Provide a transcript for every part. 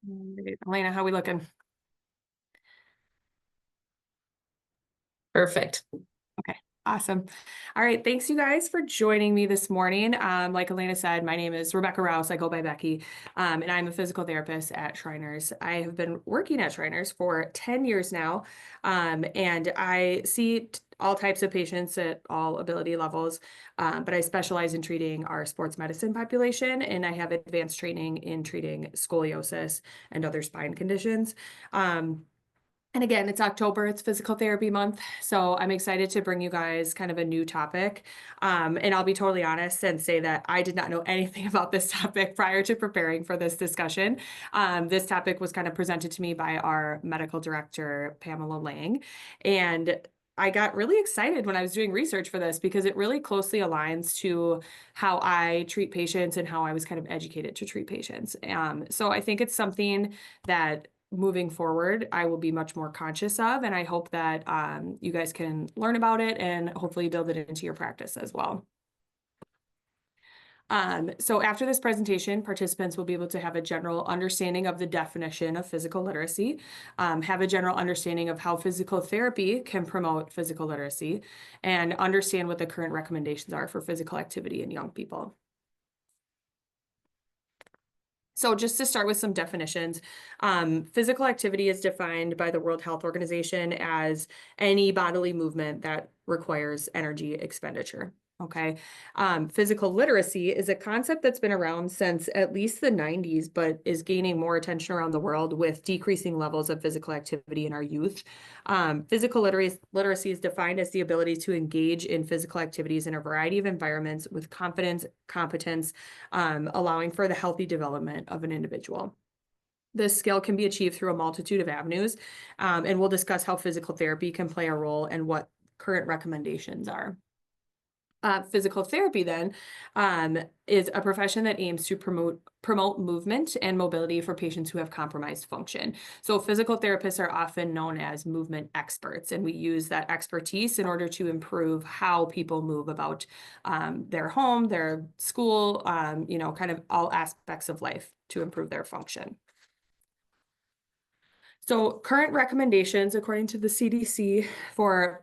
Right. Elena, how we looking? Perfect. Okay, awesome. All right, thanks you guys for joining me this morning. Like Elena said, my name is Rebecca Rouse. I go by Becky, and I'm a physical therapist at Shriners. I have been working at Shriners for 10 years now, and I see all types of patients at all ability levels, but I specialize in treating our sports medicine population, and I have advanced training in treating scoliosis and other spine conditions. And again, it's October, it's physical therapy month. So I'm excited to bring you guys kind of a new topic. And I'll be totally honest and say that I did not know anything about this topic prior to preparing for this discussion. This topic was kind of presented to me by our medical director, Pamela Lang. And I got really excited when I was doing research for this because it really closely aligns to how I treat patients and how I was kind of educated to treat patients. So I think it's something that moving forward, I will be much more conscious of, and I hope that you guys can learn about it and hopefully build it into your practice as well. So after this presentation, participants will be able to have a general understanding of the definition of physical literacy, have a general understanding of how physical therapy can promote physical literacy, and understand what the current recommendations are for physical activity in young people. So just to start with some definitions, physical activity is defined by the World Health Organization as any bodily movement that requires energy expenditure. Okay. Physical literacy is a concept that's been around since at least the 90s, but is gaining more attention around the world with decreasing levels of physical activity in our youth. Physical literacy is defined as the ability to engage in physical activities in a variety of environments with confidence, competence, allowing for the healthy development of an individual. This skill can be achieved through a multitude of avenues, and we'll discuss how physical therapy can play a role and what current recommendations are. Physical therapy then is a profession that aims to promote movement and mobility for patients who have compromised function. So physical therapists are often known as movement experts, and we use that expertise in order to improve how people move about their home, their school, kind of all aspects of life to improve their function. So current recommendations, according to the CDC, for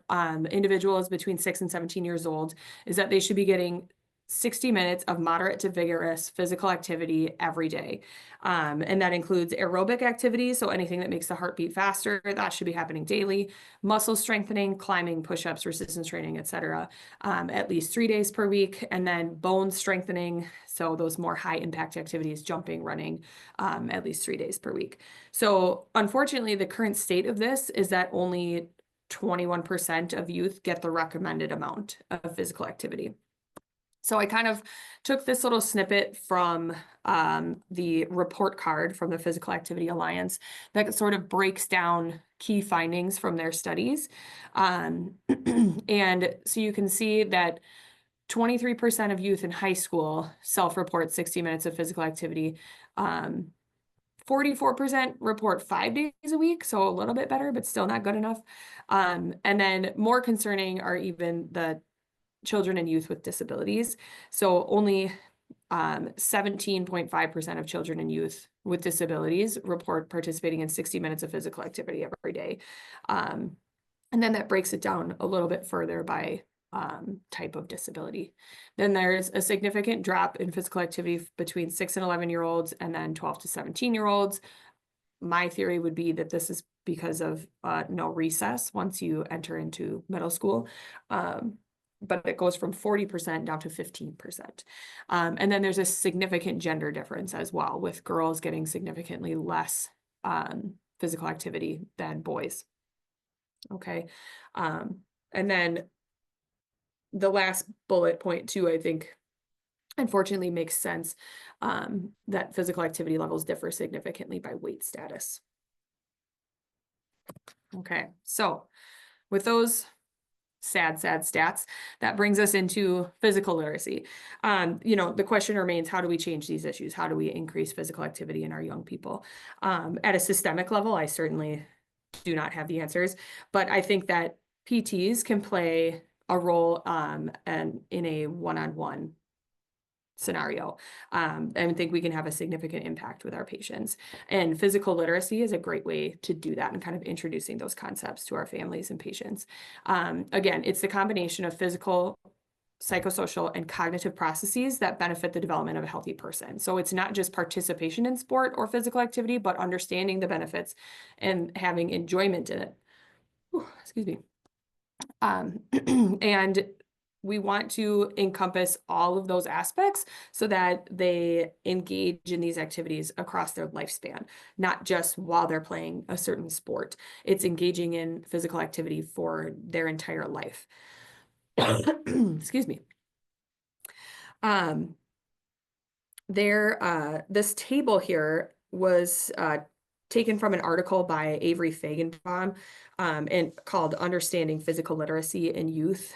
individuals between 6 and 17 years old, is that they should be getting 60 minutes of moderate to vigorous physical activity every day. And that includes aerobic activities, so anything that makes the heart beat faster, that should be happening daily. Muscle strengthening, climbing, push-ups, resistance training, etc., at least 3 days per week. And then bone strengthening, so those more high impact activities, jumping, running, at least 3 days per week. So unfortunately, the current state of this is that only 21% of youth get the recommended amount of physical activity. So I kind of took this little snippet from the report card from the Physical Activity Alliance that sort of breaks down key findings from their studies. And so you can see that 23% of youth in high school self-report 60 minutes of physical activity. 44% report 5 days a week, so a little bit better, but still not good enough. And then more concerning are even the children and youth with disabilities. So only 17.5% of children and youth with disabilities report participating in 60 minutes of physical activity every day. And then that breaks it down a little bit further by type of disability. Then there's a significant drop in physical activity between 6 and 11-year-olds and then 12 to 17-year-olds. My theory would be that this is because of no recess once you enter into middle school. But it goes from 40% down to 15%. And then there's a significant gender difference as well, with girls getting significantly less physical activity than boys. Okay. And then the last bullet point too, I think, unfortunately makes sense, that physical activity levels differ significantly by weight status. Okay, so with those sad stats, that brings us into physical literacy. The question remains, how do we change these issues? How do we increase physical activity in our young people? At a systemic level, I certainly do not have the answers, but I think that PTs can play a role and in a one-on-one scenario. I think we can have a significant impact with our patients. And physical literacy is a great way to do that and kind of introducing those concepts to our families and patients. Again, it's the combination of physical, psychosocial, and cognitive processes that benefit the development of a healthy person. So it's not just participation in sport or physical activity, but understanding the benefits and having enjoyment in it. Excuse me. And we want to encompass all of those aspects so that they engage in these activities across their lifespan, not just while they're playing a certain sport. It's engaging in physical activity for their entire life. Excuse me. This table here was taken from an article by Avery Fagenbaum and called Understanding Physical Literacy in Youth.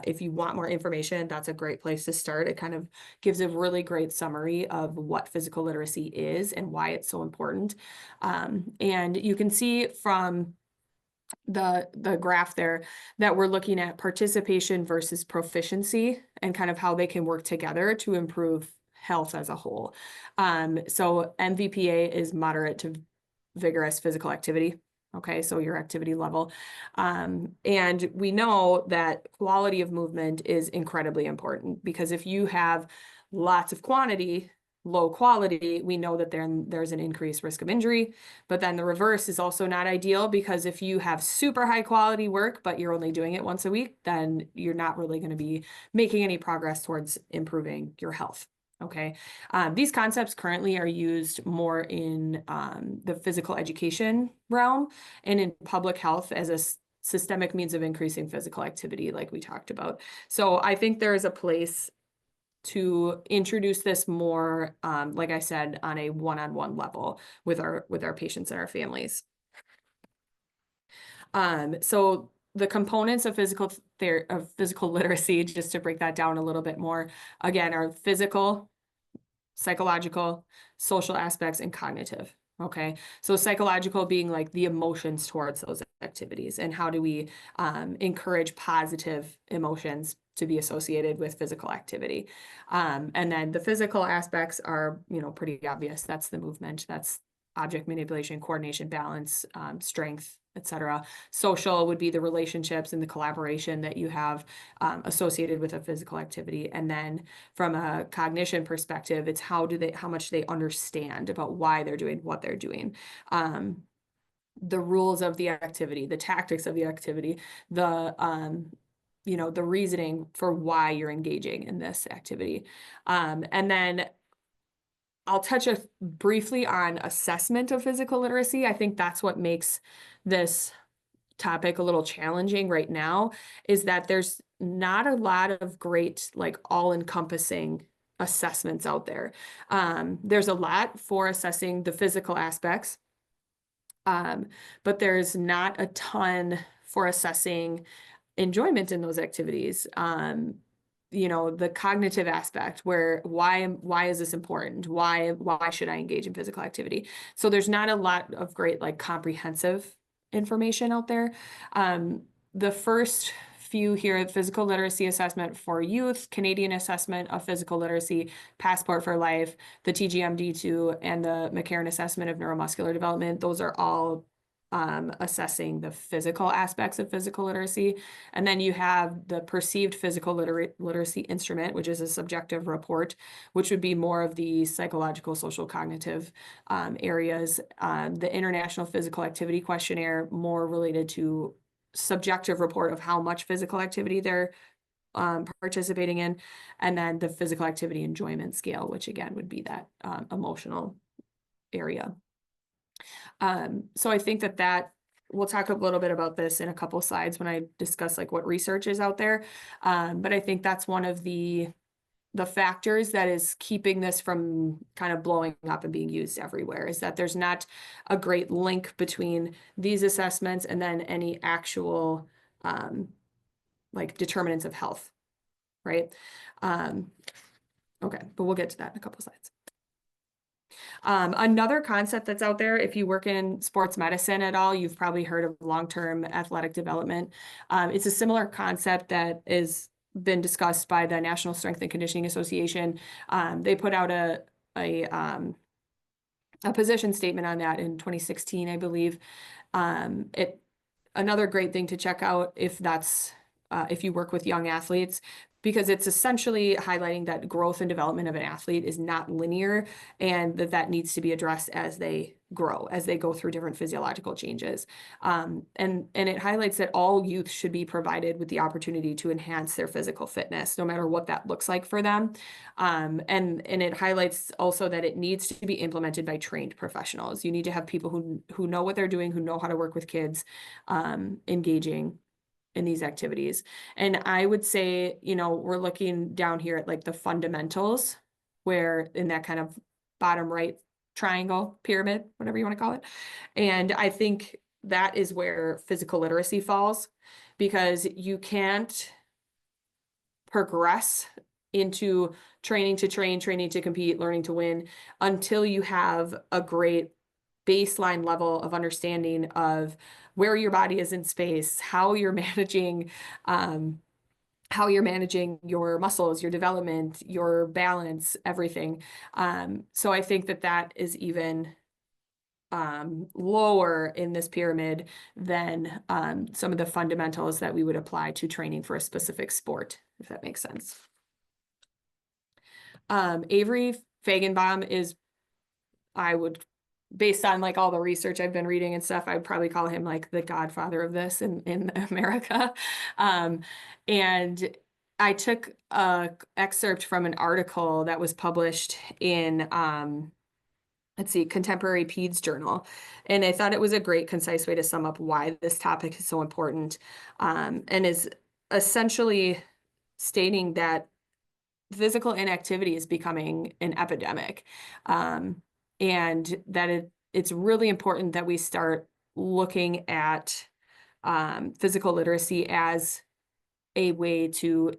If you want more information, that's a great place to start. It kind of gives a really great summary of what physical literacy is and why it's so important. And you can see from the graph there that we're looking at participation versus proficiency and kind of how they can work together to improve health as a whole. So MVPA is moderate to vigorous physical activity. Okay, so your activity level. And we know that quality of movement is incredibly important because if you have lots of quantity, low quality, we know that there's an increased risk of injury. But then the reverse is also not ideal because if you have super high quality work, but you're only doing it once a week, then you're not really going to be making any progress towards improving your health. Okay, these concepts currently are used more in the physical education realm and in public health as a systemic means of increasing physical activity, like we talked about. So I think there is a place to introduce this more, like I said, on a one-on-one level with our patients and our families. So the components of physical literacy, just to break that down a little bit more, again, are physical, psychological, social aspects, and cognitive. Okay, so psychological being like the emotions towards those activities and how do we encourage positive emotions to be associated with physical activity. And then the physical aspects are, pretty obvious. That's the movement, that's object manipulation, coordination, balance, strength, etc. Social would be the relationships and the collaboration that you have associated with a physical activity. And then from a cognition perspective, it's how much they understand about why they're doing what they're doing. The rules of the activity, the tactics of the activity, the reasoning for why you're engaging in this activity. And then I'll touch briefly on assessment of physical literacy. I think that's what makes this topic a little challenging right now, is that there's not a lot of great, like, all-encompassing assessments out there. There's a lot for assessing the physical aspects, but there's not a ton for assessing enjoyment in those activities. The cognitive aspect where why is this important? Why should I engage in physical activity? So there's not a lot of great, like, comprehensive information out there. The first few here, physical literacy assessment for youth, Canadian assessment of physical literacy, Passport for Life, the TGMD2, and the McCarran assessment of neuromuscular development. Those are all assessing the physical aspects of physical literacy. And then you have the perceived physical literacy instrument, which is a subjective report, which would be more of the psychological, social, cognitive areas. The International Physical Activity Questionnaire, more related to subjective report of how much physical activity they're participating in. And then the physical activity enjoyment scale, which again would be that emotional area. So I think that we'll talk a little bit about this in a couple slides when I discuss, like, what research is out there. But I think that's one of the factors that is keeping this from kind of blowing up and being used everywhere, is that there's not a great link between these assessments and then any actual like determinants of health, right? Okay, but we'll get to that in a couple slides. Another concept that's out there, if you work in sports medicine at all, you've probably heard of long-term athletic development. It's a similar concept that is been discussed by the National Strength and Conditioning Association. They put out a position statement on that in 2016, I believe. Another great thing to check out if you work with young athletes, because it's essentially highlighting that growth and development of an athlete is not linear, and that needs to be addressed as they grow, as they go through different physiological changes. And it highlights that all youth should be provided with the opportunity to enhance their physical fitness, no matter what that looks like for them. And it highlights also that it needs to be implemented by trained professionals. You need to have people who know what they're doing, who know how to work with kids, engaging in these activities. And I would say, we're looking down here at like the fundamentals, where in that kind of bottom right triangle, pyramid, whatever you want to call it. And I think that is where physical literacy falls, because you can't progress into training to train, training to compete, learning to win until you have a great baseline level of understanding of where your body is in space, how you're managing your muscles, your development, your balance, everything. So I think that is even lower in this pyramid than some of the fundamentals that we would apply to training for a specific sport, if that makes sense. Avery Feigenbaum is, based on like all the research I've been reading and stuff, I'd probably call him like the godfather of this in America. And I took a excerpt from an article that was published in, Contemporary Peds Journal. And I thought it was a great, concise way to sum up why this topic is so important, and is essentially stating that physical inactivity is becoming an epidemic, and that it's really important that we start looking at physical literacy as a way to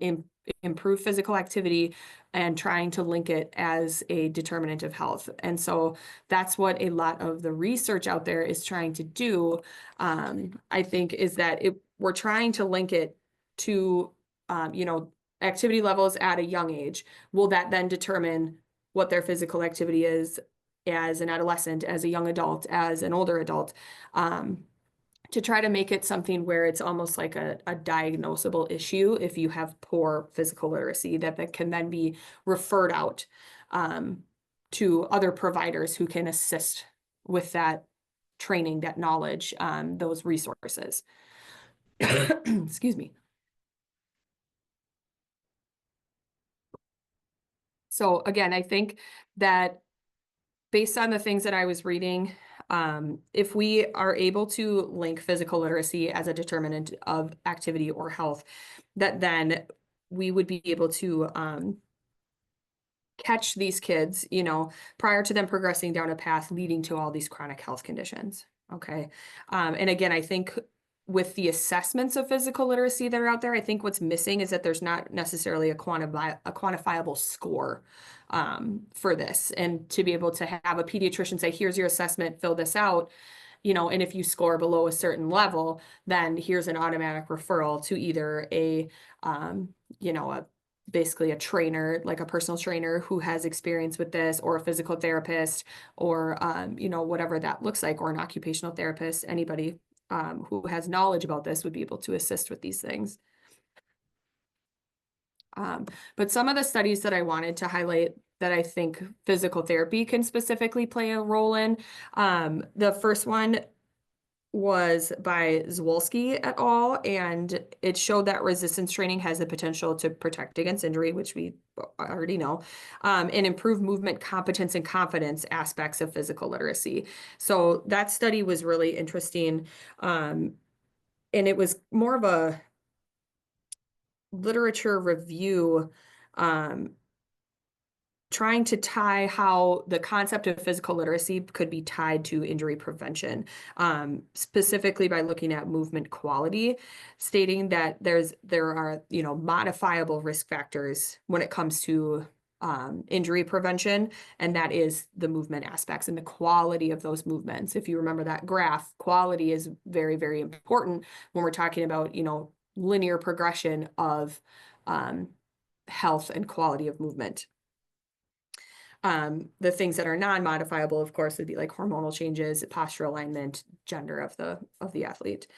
improve physical activity and trying to link it as a determinant of health. And so that's what a lot of the research out there is trying to do, I think, is that we're trying to link it to, activity levels at a young age. Will that then determine what their physical activity is as an adolescent, as a young adult, as an older adult? To try to make it something where it's almost like a diagnosable issue if you have poor physical literacy, that can then be referred out to other providers who can assist with that training, that knowledge, those resources. Excuse me. So again, I think that based on the things that I was reading, if we are able to link physical literacy as a determinant of activity or health, that then we would be able to catch these kids, prior to them progressing down a path leading to all these chronic health conditions. Okay. And again, I think with the assessments of physical literacy that are out there, I think what's missing is that there's not necessarily a quantifiable score for this. And to be able to have a pediatrician say, here's your assessment, fill this out, and if you score below a certain level, then here's an automatic referral to either basically a trainer, like a personal trainer who has experience with this, or a physical therapist, or, whatever that looks like, or an occupational therapist. Anybody who has knowledge about this would be able to assist with these things. But some of the studies that I wanted to highlight that I think physical therapy can specifically play a role in, the first one was by Zwolski et al., and it showed that resistance training has the potential to protect against injury, which we already know, and improve movement competence and confidence aspects of physical literacy. So that study was really interesting, and it was more of a literature review, trying to tie how the concept of physical literacy could be tied to injury prevention, specifically by looking at movement quality, stating that there are modifiable risk factors when it comes to injury prevention, and that is the movement aspects and the quality of those movements. If you remember that graph, quality is very, very important when we're talking about linear progression of health and quality of movement. The things that are non-modifiable, of course, would be like hormonal changes, posture alignment, gender of the athlete.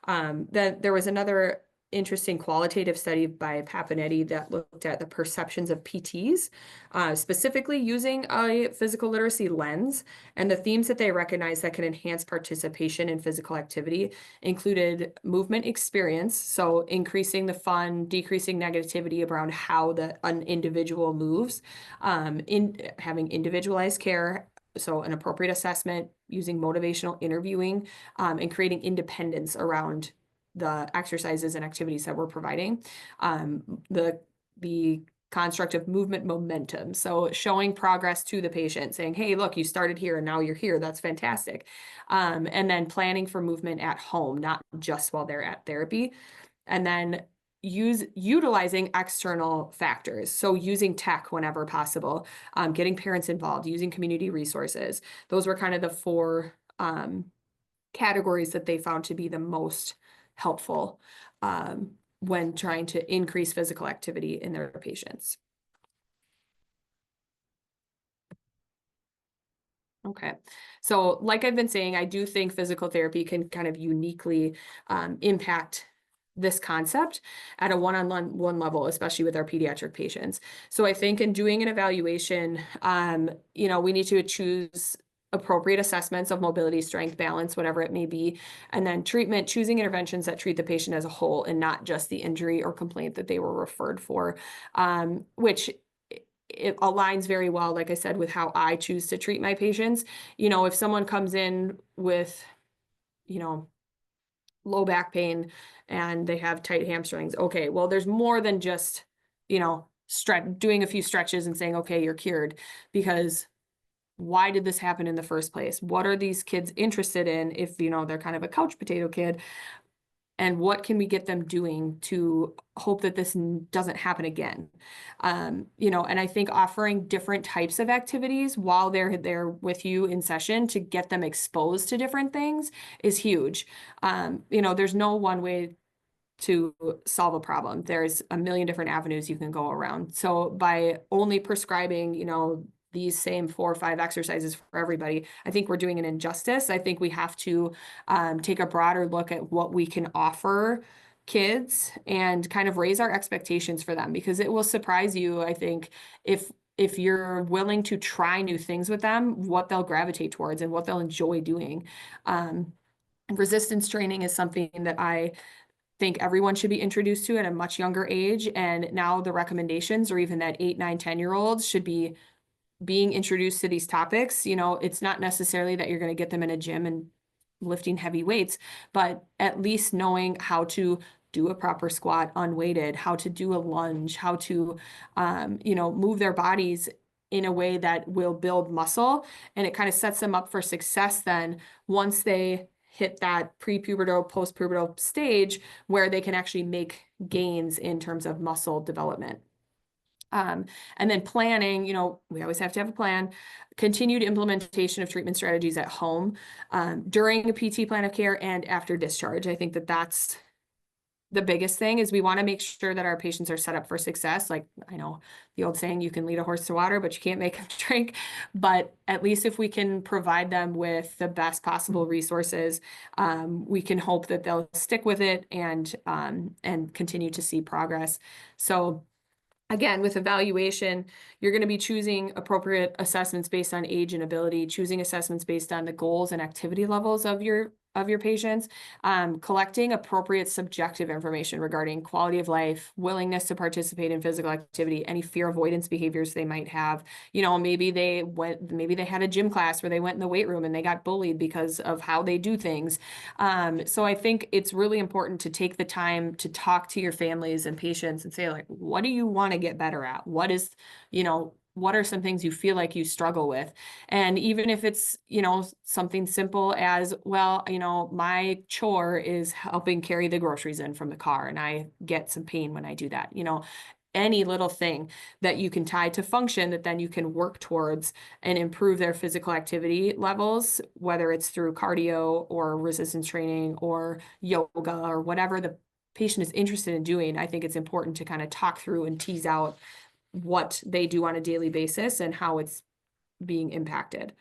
Then there was another interesting qualitative study by Papinetti that looked at the perceptions of PTs, specifically using a physical literacy lens. And the themes that they recognized that can enhance participation in physical activity included movement experience, so increasing the fun, decreasing negativity around how an individual moves, in having individualized care, so an appropriate assessment, using motivational interviewing, and creating independence around the exercises and activities that we're providing. The construct of movement momentum, so showing progress to the patient, saying, hey, look, you started here and now you're here. That's fantastic. And then planning for movement at home, not just while they're at therapy. And then utilizing external factors. So using tech whenever possible, getting parents involved, using community resources. Those were kind of the four categories that they found to be the most helpful when trying to increase physical activity in their patients. Okay. So like I've been saying, I do think physical therapy can kind of uniquely impact this concept at a one-on-one level, especially with our pediatric patients. So I think in doing an evaluation, we need to choose appropriate assessments of mobility, strength, balance, whatever it may be, and then treatment, choosing interventions that treat the patient as a whole and not just the injury or complaint that they were referred for, which it aligns very well, like I said, with how I choose to treat my patients. If someone comes in with, low back pain and they have tight hamstrings, okay, well, there's more than just, doing a few stretches and saying, okay, you're cured, because why did this happen in the first place? What are these kids interested in if, they're kind of a couch potato kid? And what can we get them doing to hope that this doesn't happen again? And I think offering different types of activities while they're there with you in session to get them exposed to different things is huge. There's no one way to solve a problem. There's a million different avenues you can go around. So by only prescribing, these same 4 or 5 exercises for everybody, I think we're doing an injustice. I think we have to take a broader look at what we can offer kids and kind of raise our expectations for them, because it will surprise you, I think, if you're willing to try new things with them, what they'll gravitate towards and what they'll enjoy doing. Resistance training is something that I think everyone should be introduced to at a much younger age. And now the recommendations, or even that 8, 9, 10-year-olds should be being introduced to these topics. It's not necessarily that you're going to get them in a gym and lifting heavy weights, but at least knowing how to do a proper squat unweighted, how to do a lunge, how to, move their bodies in a way that will build muscle. And it kind of sets them up for success then once they hit that pre-pubertal, post-pubertal stage where they can actually make gains in terms of muscle development. And then planning, we always have to have a plan, continued implementation of treatment strategies at home, during a PT plan of care and after discharge. I think that that's the biggest thing, is we want to make sure that our patients are set up for success. Like, I know the old saying, you can lead a horse to water, but you can't make them drink. But at least if we can provide them with the best possible resources, we can hope that they'll stick with it and continue to see progress. So again, with evaluation, you're going to be choosing appropriate assessments based on age and ability, choosing assessments based on the goals and activity levels of your patients, collecting appropriate subjective information regarding quality of life, willingness to participate in physical activity, any fear avoidance behaviors they might have. Maybe they had a gym class where they went in the weight room and they got bullied because of how they do things. So I think it's really important to take the time to talk to your families and patients and say, like, what do you want to get better at? What are some things you feel like you struggle with? And even if it's, something simple as, well, my chore is helping carry the groceries in from the car and I get some pain when I do that, any little thing that you can tie to function that then you can work towards and improve their physical activity levels, whether it's through cardio or resistance training or yoga or whatever the patient is interested in doing, I think it's important to kind of talk through and tease out what they do on a daily basis and how it's being impacted.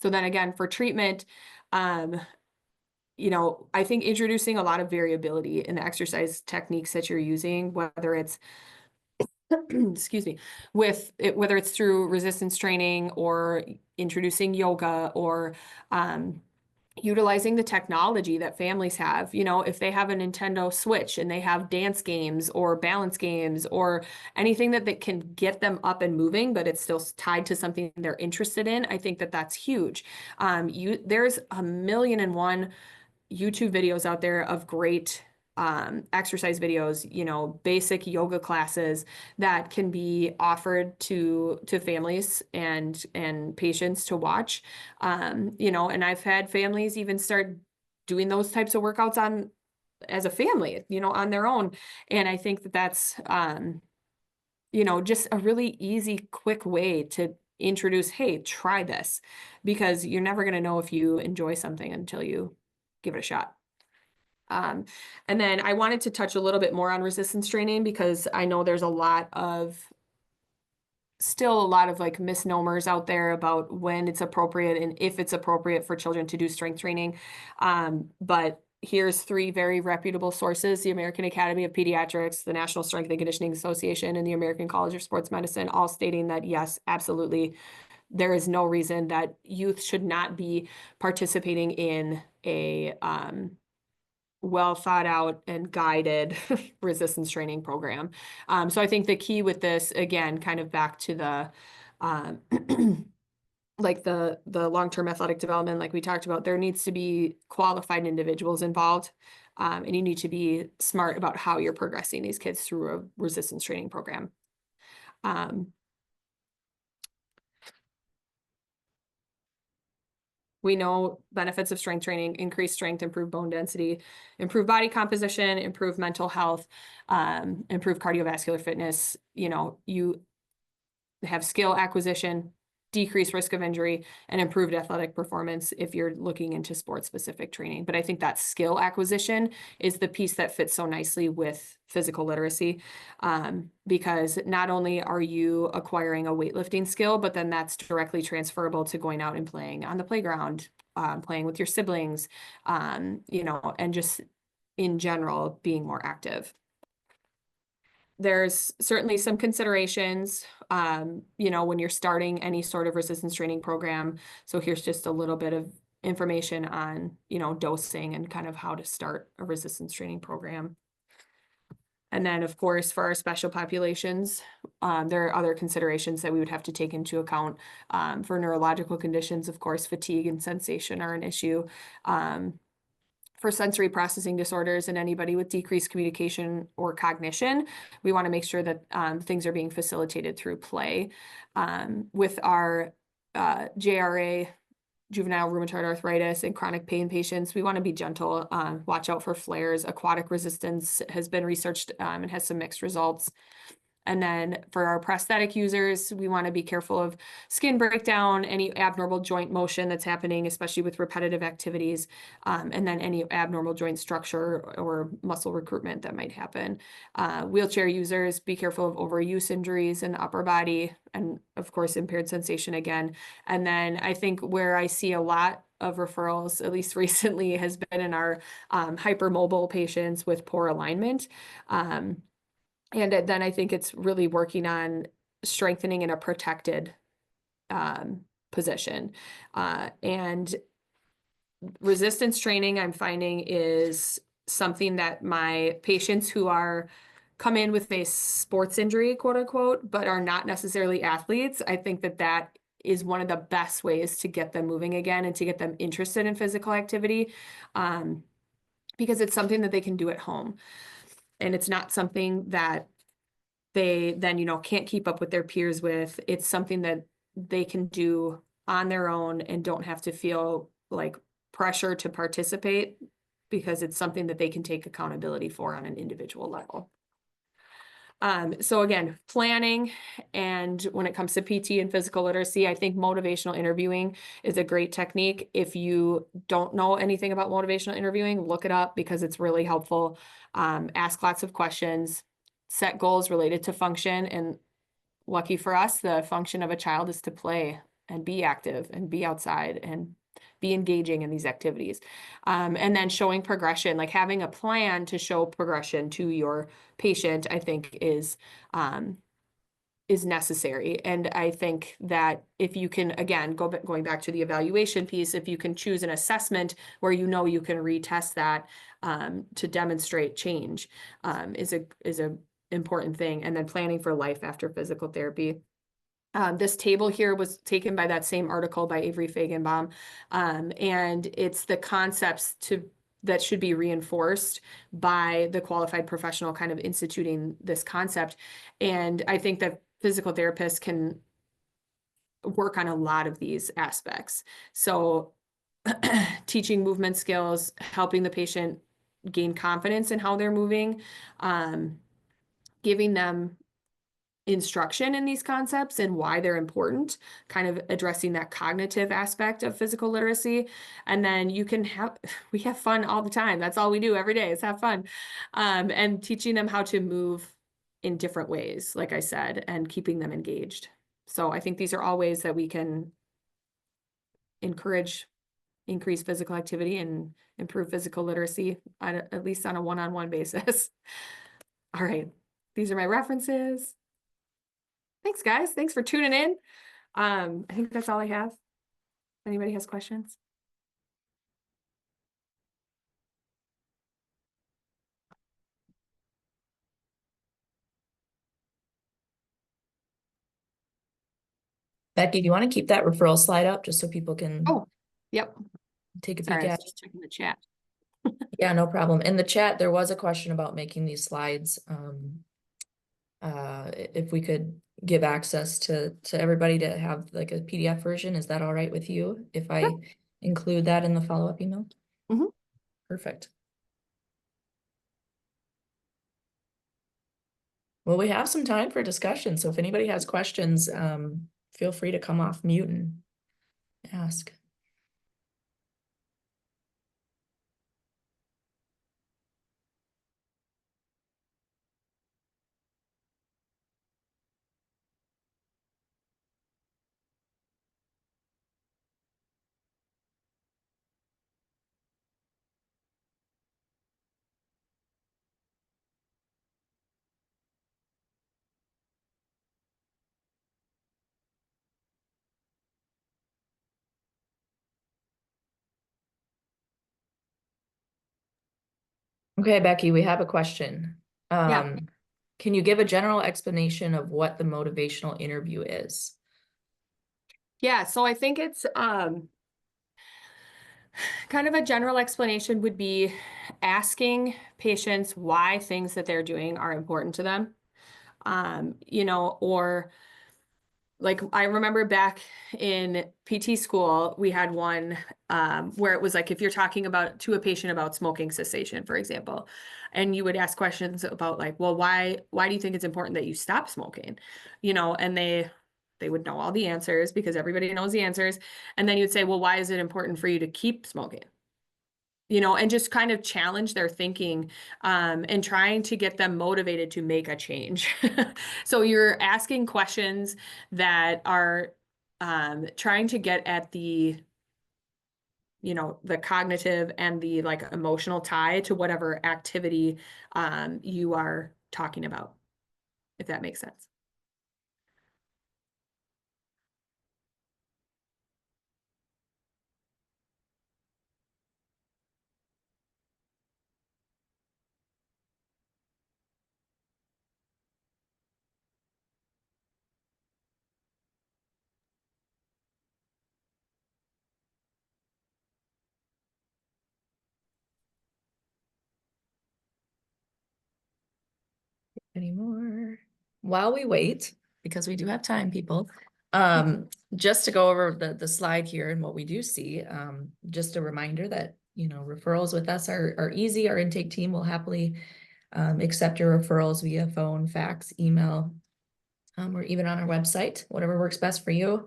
So then again, for treatment, you know, I think introducing a lot of variability in the exercise techniques that you're using, whether it's excuse me, whether it's through resistance training or introducing yoga or utilizing the technology that families have. You know, if they have a Nintendo Switch and they have dance games or balance games or anything that can get them up and moving, but it's still tied to something they're interested in, I think that that's huge. There's a million and one YouTube videos out there of great exercise videos, you know, basic yoga classes that can be offered to families and patients to watch. You know, and I've had families even start doing those types of workouts on as a family, you know, on their own. And I think that that's you know, just a really easy, quick way to introduce, hey, try this, because you're never going to know if you enjoy something until you give it a shot. And then I wanted to touch a little bit more on resistance training because I know there's still a lot of like misnomers out there about when it's appropriate and if it's appropriate for children to do strength training. But here's three very reputable sources: the American Academy of Pediatrics, the National Strength and Conditioning Association, and the American College of Sports Medicine, all stating that yes, absolutely, there is no reason that youth should not be participating in a well thought out and guided resistance training program. So I think the key with this, again, kind of back to the like the long-term athletic development, like we talked about, there needs to be qualified individuals involved. And you need to be smart about how you're progressing these kids through a resistance training program. We know benefits of strength training: increased strength, improved bone density, improved body composition, improved mental health, improved cardiovascular fitness. You know, you have skill acquisition, decreased risk of injury, and improved athletic performance if you're looking into sport-specific training. But I think that skill acquisition is the piece that fits so nicely with physical literacy, because not only are you acquiring a weightlifting skill, but then that's directly transferable to going out and playing on the playground, playing with your siblings, you know, and just in general being more active. There's certainly some considerations, you know, when you're starting any sort of resistance training program. So here's just a little bit of information on, you know, dosing and kind of how to start a resistance training program. And then, of course, for our special populations, there are other considerations that we would have to take into account. For neurological conditions, of course, fatigue and sensation are an issue. For sensory processing disorders and anybody with decreased communication or cognition, we want to make sure that things are being facilitated through play. With our JRA, juvenile rheumatoid arthritis, and chronic pain patients, we want to be gentle, watch out for flares. Aquatic resistance has been researched and has some mixed results. And then for our prosthetic users, we want to be careful of skin breakdown, any abnormal joint motion that's happening, especially with repetitive activities, and then any abnormal joint structure or muscle recruitment that might happen. Wheelchair users, be careful of overuse injuries in the upper body, and of course, impaired sensation again. And then I think where I see a lot of referrals, at least recently, has been in our hypermobile patients with poor alignment. And then I think it's really working on strengthening in a protected position. And resistance training, I'm finding, is something that my patients who come in with a sports injury, quote unquote, but are not necessarily athletes, I think that is one of the best ways to get them moving again and to get them interested in physical activity, because it's something that they can do at home. And it's not something that they then, you know, can't keep up with their peers with. It's something that they can do on their own and don't have to feel like pressure to participate, because it's something that they can take accountability for on an individual level. So again, planning, and when it comes to PT and physical literacy, I think motivational interviewing is a great technique. If you don't know anything about motivational interviewing, look it up because it's really helpful. Ask lots of questions, set goals related to function, and lucky for us, the function of a child is to play and be active and be outside and be engaging in these activities. And then showing progression, like having a plan to show progression to your patient, I think is necessary. And I think that if you can, again, going back to the evaluation piece, if you can choose an assessment where you know you can retest that to demonstrate change is a important thing. And then planning for life after physical therapy. This table here was taken by that same article by Avery Fagenbaum, and it's the concepts that should be reinforced by the qualified professional kind of instituting this concept. And I think that physical therapists can work on a lot of these aspects. So teaching movement skills, helping the patient gain confidence in how they're moving, giving them instruction in these concepts and why they're important, kind of addressing that cognitive aspect of physical literacy. And then we have fun all the time. That's all we do every day is have fun. And teaching them how to move in different ways, like I said, and keeping them engaged. So I think these are all ways that we can increase physical activity and improve physical literacy, at least on a one-on-one basis. All right, these are my references. Thanks, guys. Thanks for tuning in. I think that's all I have. Anybody has questions? Becky, do you want to keep that referral slide up just so people can Oh, yep. take a peek Sorry, I was at it? just checking the chat. Yeah, no problem. In the chat, there was a question about making these slides. If we could give access to everybody to have like a PDF version, is that all right with you if I include that in the follow-up email? Mhm. Perfect. Well, we have some time for discussion, so if anybody has questions, feel free to come off mute and ask. Okay, Becky, we have a question. Yeah. Can you give a general explanation of what the motivational interview is? Yeah, so I think it's kind of a general explanation would be asking patients why things that they're doing are important to them. Or like I remember back in PT school, we had one where it was like if you're talking to a patient about smoking cessation, for example, and you would ask questions about like, well, why do you think it's important that you stop smoking? And they would know all the answers because everybody knows the answers. And then you'd say, well, why is it important for you to keep smoking? And just kind of challenge their thinking and trying to get them motivated to make a change. So you're asking questions that are trying to get at the cognitive and the like emotional tie to whatever activity you are talking about, if that makes sense. Anymore? While we wait, because we do have time, people, just to go over the slide here and what we do see, just a reminder that, referrals with us are easy. Our intake team will happily accept your referrals via phone, fax, email, or even on our website, whatever works best for you.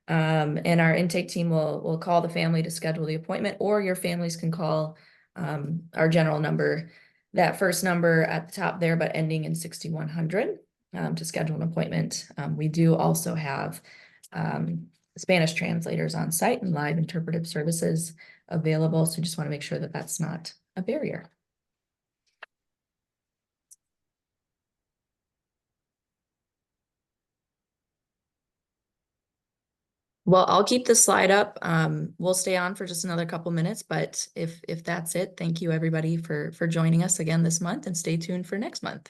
And our intake team will call the family to schedule the appointment, or your families can call our general number, that first number at the top there, but ending in 6100 to schedule an appointment. We do also have Spanish translators on site and live interpretive services available. So just want to make sure that that's not a barrier. Well, I'll keep the slide up. We'll stay on for just another couple minutes, but if that's it, thank you everybody for joining us again this month, and stay tuned for next month.